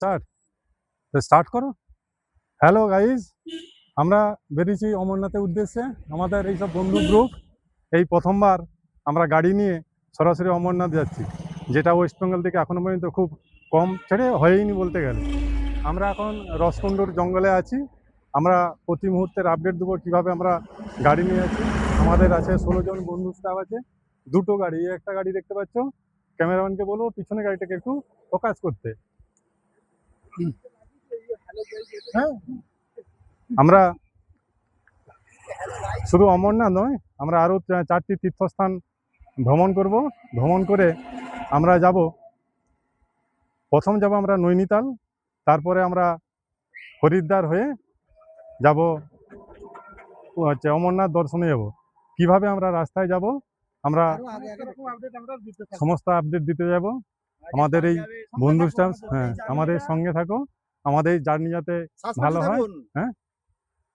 Start তো start করো। Hello guys, আমরা বেরিয়েছি অমরনাথের উদ্দেশ্যে। আমাদের এইসব বন্ধু গ্রুপ এই প্রথমবার আমরা গাড়ি নিয়ে সরাসরি অমরনাথ যাচ্ছি, যেটা ওয়েস্ট বেঙ্গল থেকে এখনো পর্যন্ত খুব কম ছেড়ে হয়ইনি বলতে গেলে। আমরা এখন রসকুণ্ডুর জঙ্গলে আছি। আমরা প্রতি মুহূর্তের আপডেট দেবো কীভাবে আমরা গাড়ি নিয়ে আছি। আমাদের আছে 16 জন বন্ধু স্টাফ আছে, দুটো গাড়ি। এই একটা গাড়ি দেখতে পাচ্ছ, ক্যামেরাম্যানকে বলবো পিছনে গাড়িটাকে একটু ফোকাস করতে। হ্যাঁ, আমরা শুধু অমরনাথ নয়, আমরা আরও 4টি তীর্থস্থান ভ্রমণ করব। ভ্রমণ করে আমরা যাব, প্রথম যাব আমরা নৈনিতাল, তারপরে আমরা হরিদ্বার হয়ে যাব হচ্ছে অমরনাথ দর্শনে যাব। কিভাবে আমরা রাস্তায় যাব আমরা সমস্ত আপডেট দিতে যাব। আমাদের এই বন্ধু স্টাফ, হ্যাঁ, আমাদের সঙ্গে থাকো। আমাদের জার্নি যাতে ভালো হয়। হ্যাঁ,